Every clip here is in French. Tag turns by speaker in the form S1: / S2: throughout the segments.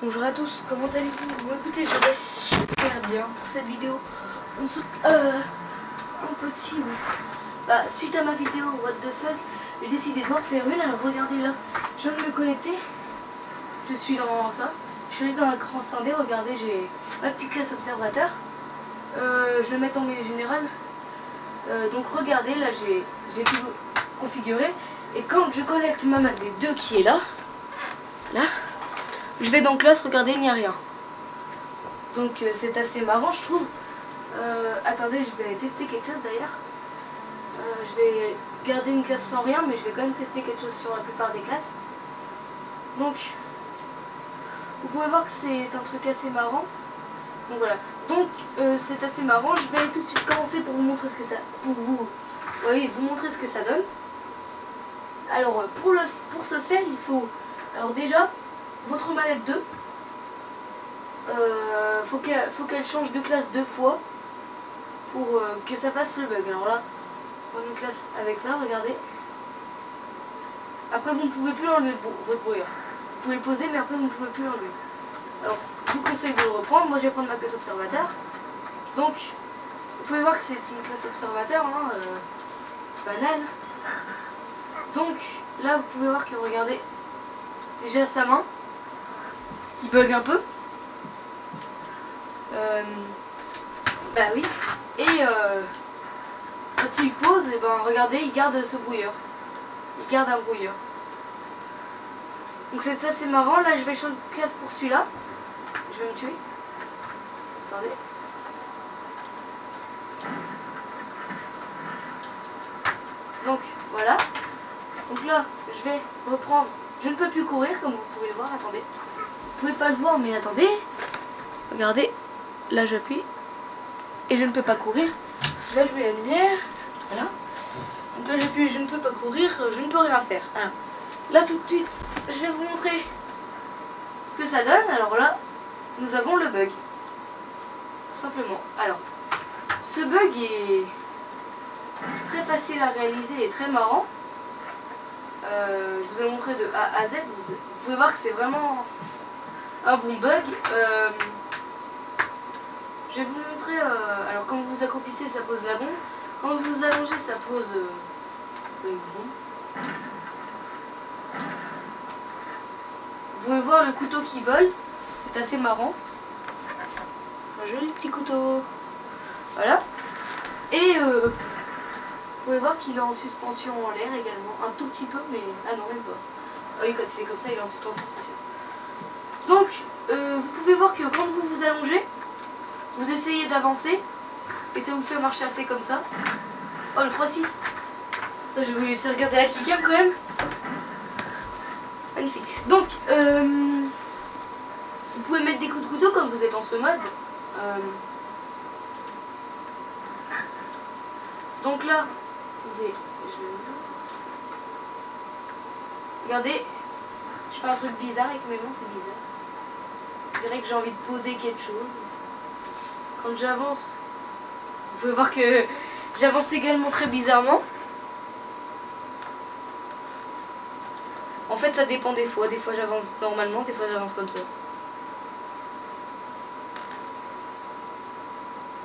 S1: Bonjour à tous, comment allez-vous? Bon, écoutez, je vais super bien pour cette vidéo. On se... un petit... suite à ma vidéo What the fuck, j'ai décidé de m'en refaire une. Alors regardez là, je viens de me connecter. Je suis dans ça. Je suis allée dans l'écran scindé, regardez, j'ai ma petite classe observateur. Je vais mettre en milieu général. Donc regardez, là j'ai tout configuré. Et quand je connecte ma Mac des 2 qui est là, je vais dans classe, regardez, il n'y a rien. Donc c'est assez marrant, je trouve. Attendez, je vais tester quelque chose d'ailleurs. Je vais garder une classe sans rien, mais je vais quand même tester quelque chose sur la plupart des classes. Donc, vous pouvez voir que c'est un truc assez marrant. Donc voilà. Donc c'est assez marrant. Je vais tout de suite commencer pour vous montrer ce que ça, vous montrer ce que ça donne. Alors pour ce faire, il faut, alors déjà, votre manette 2. Faut qu'elle change de classe 2 fois pour que ça fasse le bug. Alors là, on a une classe avec ça, regardez. Après, vous ne pouvez plus enlever votre brouilleur. Vous pouvez le poser, mais après, vous ne pouvez plus l'enlever. Alors, je vous conseille de le reprendre. Moi, je vais prendre ma classe observateur. Donc, vous pouvez voir que c'est une classe observateur, hein, banale. Donc, là, vous pouvez voir que, regardez, déjà sa main, qui bug un peu. Bah oui. Et quand il pose, et ben regardez, il garde ce brouilleur. Il garde un brouilleur. Donc c'est assez marrant. Là, je vais changer de classe pour celui-là. Je vais me tuer. Attendez. Donc voilà. Donc là, je vais reprendre. Je ne peux plus courir, comme vous pouvez le voir. Attendez. Vous pouvez pas le voir, mais attendez. Regardez. Là, j'appuie. Et je ne peux pas courir. Je vais allumer la lumière. Voilà. Donc là, j'appuie. Je ne peux pas courir. Je ne peux rien faire. Alors, là, tout de suite, je vais vous montrer ce que ça donne. Alors là, nous avons le bug. Tout simplement. Alors, ce bug est très facile à réaliser et très marrant. Je vous ai montré de A à Z. Vous pouvez voir que c'est vraiment un bon bug. Je vais vous montrer. Alors, quand vous vous accroupissez, ça pose la bombe. Quand vous vous allongez, ça pose une bombe. Vous pouvez voir le couteau qui vole. C'est assez marrant. Un joli petit couteau. Voilà. Et vous pouvez voir qu'il est en suspension en l'air également. Un tout petit peu, mais... Ah non, même pas. Ah oui, quand il est comme ça, il est en suspension, c'est sûr. Donc, vous pouvez voir que quand vous vous allongez, vous essayez d'avancer. Et ça vous fait marcher assez comme ça. Oh, le 3-6. Je vais vous laisser regarder la keycam quand même. Magnifique. Donc, vous pouvez mettre des coups de couteau quand vous êtes en ce mode. Donc là, regardez, je fais un truc bizarre avec mes mains, c'est bizarre. Je dirais que j'ai envie de poser quelque chose. Quand j'avance, vous pouvez voir que j'avance également très bizarrement. En fait, ça dépend des fois. Des fois, j'avance normalement, des fois, j'avance comme ça.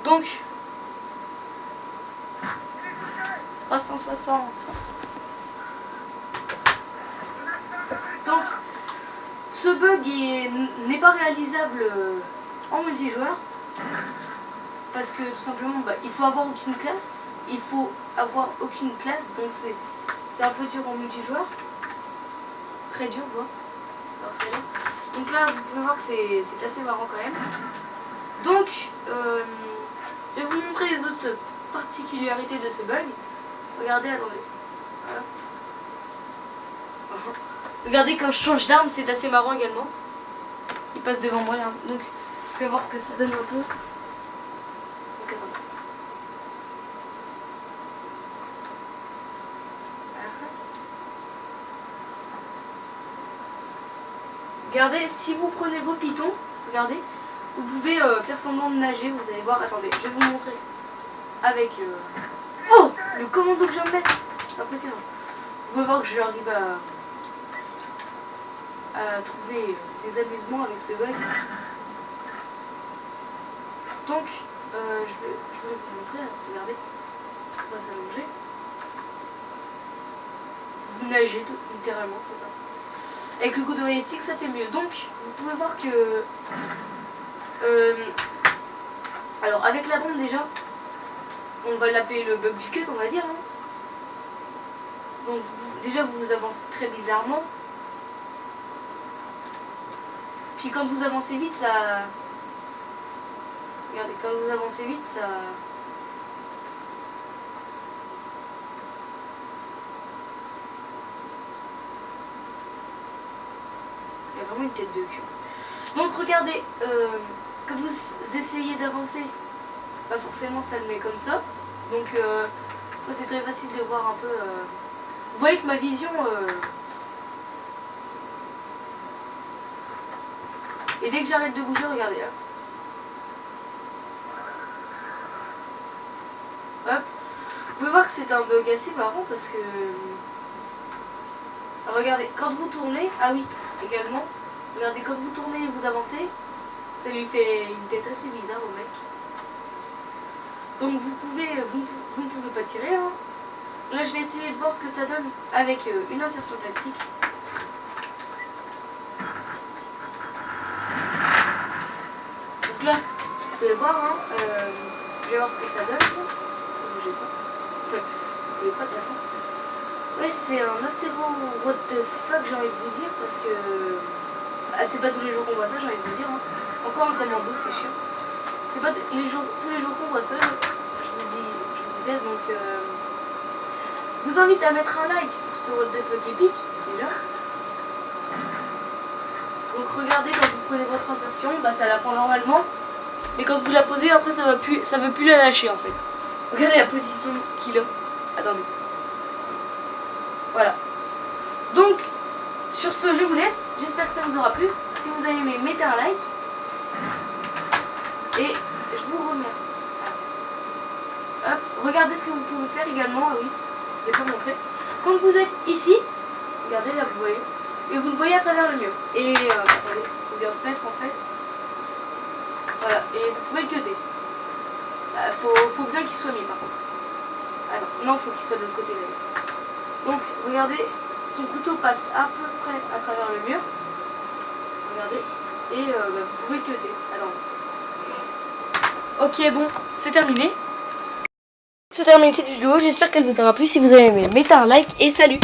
S1: Donc, 360. Donc, ce bug n'est pas réalisable en multijoueur. Parce que tout simplement, il faut avoir aucune classe. Il faut avoir aucune classe. Donc, c'est un peu dur en multijoueur. Très dur, quoi. Donc là, vous pouvez voir que c'est assez marrant quand même. Donc, je vais vous montrer les autres particularités de ce bug. Regardez, attendez. Hop. Regardez quand je change d'arme, c'est assez marrant également. Il passe devant moi là. Donc, je vais voir ce que ça donne un peu. Donc, regardez, si vous prenez vos pitons, regardez, vous pouvez faire semblant de nager, vous allez voir, attendez, je vais vous montrer avec... Oh, le commando que je viens de mettre, c'est impressionnant. Vous pouvez voir que j'arrive à trouver des amusements avec ce bug. Donc, je voulais vous montrer, regardez, on va s'allonger. Vous nagez littéralement, c'est ça. Avec le couteau stick, ça fait mieux. Donc, vous pouvez voir que... alors, avec la bombe déjà, on va l'appeler le bug du cut, on va dire. Hein. Donc, déjà, vous avancez très bizarrement. Puis quand vous avancez vite, ça... Regardez, quand vous avancez vite, ça... Il y a vraiment une tête de cul. Donc regardez, quand vous essayez d'avancer, pas forcément ça le met comme ça. Donc c'est très facile de voir un peu... Vous voyez que ma vision... Et dès que j'arrête de bouger, regardez là. Hop. Vous pouvez voir que c'est un bug assez marrant parce que... Regardez, quand vous tournez... Ah oui, également. Regardez, quand vous tournez et vous avancez, ça lui fait une tête assez bizarre au mec. Donc vous ne pouvez pas tirer. Hein. Là, je vais essayer de voir ce que ça donne avec une insertion tactique. Donc là, vous pouvez voir, hein, je vais voir ce que ça donne. Ne bougez pas. Vous pouvez pas de toute façon. Ouais, c'est un assez gros what the fuck, j'ai envie de vous dire, parce que c'est pas tous les jours qu'on voit ça, j'ai envie de vous dire. Hein. Encore un commando, c'est chiant. C'est pas tous les jours qu'on voit ça, je vous disais. Donc, je vous invite à mettre un like pour ce what the fuck épique, déjà. Donc regardez, quand vous prenez votre insertion, bah ça la prend normalement. Mais quand vous la posez, après ça veut plus la lâcher en fait. Regardez la position qu'il a. Attendez. Voilà. Donc, sur ce, je vous laisse. J'espère que ça vous aura plu. Si vous avez aimé, mettez un like. Et je vous remercie. Hop, regardez ce que vous pouvez faire également. Ah oui, je vous ai pas montré. Quand vous êtes ici, regardez là, vous voyez. Et vous le voyez à travers le mur. Et attendez, il faut bien se mettre en fait. Voilà, et vous pouvez le cutter. Faut bien qu'il soit mis par contre. Ah non, faut qu'il soit de l'autre côté d'ailleurs. Donc regardez, son couteau passe à peu près à travers le mur. Regardez. Et vous pouvez le cutter. Attendez. Ok, bon, c'est terminé. Se termine cette vidéo. J'espère qu'elle vous aura plu. Si vous avez aimé, mettez un like et salut.